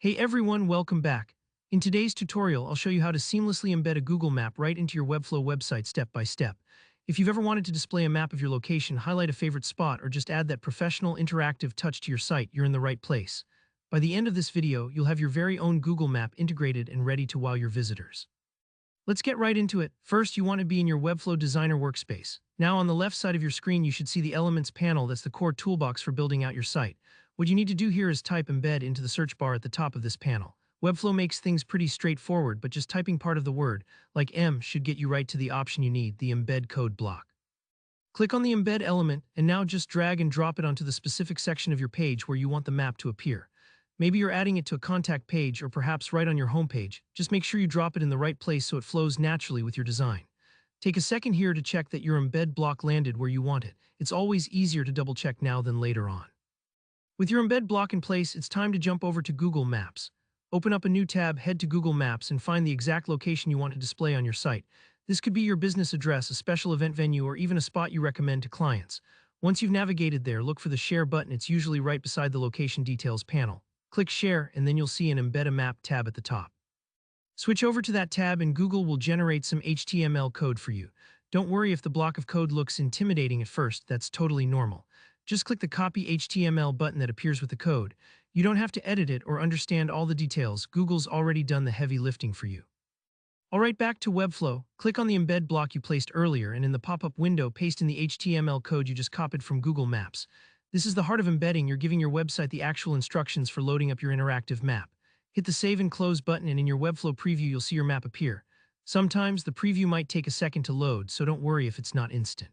Hey everyone, welcome back. In today's tutorial, I'll show you how to seamlessly embed a Google map right into your Webflow website step by step. If you've ever wanted to display a map of your location, highlight a favorite spot, or just add that professional interactive touch to your site, you're in the right place. By the end of this video, you'll have your very own Google map integrated and ready to wow your visitors. Let's get right into it. First, you want to be in your Webflow Designer workspace. Now, on the left side of your screen, you should see the Elements panel. That's the core toolbox for building out your site. What you need to do here is type Embed into the search bar at the top of this panel. Webflow makes things pretty straightforward, but just typing part of the word, like M, should get you right to the option you need, the Embed code block. Click on the Embed element, and now just drag and drop it onto the specific section of your page where you want the map to appear. Maybe you're adding it to a contact page or perhaps right on your homepage. Just make sure you drop it in the right place so it flows naturally with your design. Take a second here to check that your embed block landed where you want it. It's always easier to double check now than later on. With your embed block in place, it's time to jump over to Google Maps. Open up a new tab, head to Google Maps, and find the exact location you want to display on your site. This could be your business address, a special event venue, or even a spot you recommend to clients. Once you've navigated there, look for the Share button. It's usually right beside the Location Details panel. Click Share, and then you'll see an Embed a Map tab at the top. Switch over to that tab and Google will generate some HTML code for you. Don't worry if the block of code looks intimidating at first, that's totally normal. Just click the Copy HTML button that appears with the code. You don't have to edit it or understand all the details. Google's already done the heavy lifting for you. Alright, back to Webflow. Click on the embed block you placed earlier and in the pop-up window, paste in the HTML code you just copied from Google Maps. This is the heart of embedding. You're giving your website the actual instructions for loading up your interactive map. Hit the Save and Close button and in your Webflow preview you'll see your map appear. Sometimes the preview might take a second to load, so don't worry if it's not instant.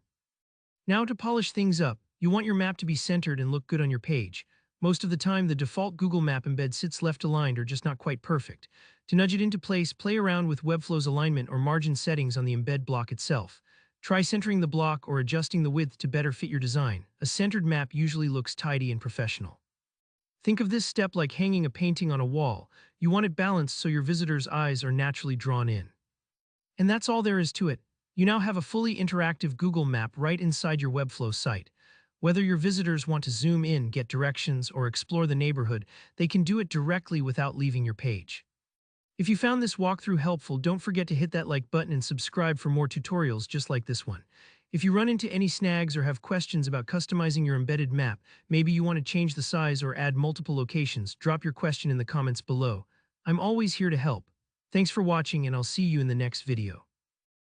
Now to polish things up, you want your map to be centered and look good on your page. Most of the time the default Google Map embed sits left aligned or just not quite perfect. To nudge it into place, play around with Webflow's alignment or margin settings on the embed block itself. Try centering the block or adjusting the width to better fit your design. A centered map usually looks tidy and professional. Think of this step like hanging a painting on a wall. You want it balanced so your visitors' eyes are naturally drawn in. And that's all there is to it. You now have a fully interactive Google Map right inside your Webflow site. Whether your visitors want to zoom in, get directions, or explore the neighborhood, they can do it directly without leaving your page. If you found this walkthrough helpful, don't forget to hit that like button and subscribe for more tutorials just like this one. If you run into any snags or have questions about customizing your embedded map, maybe you want to change the size or add multiple locations, drop your question in the comments below. I'm always here to help. Thanks for watching and I'll see you in the next video.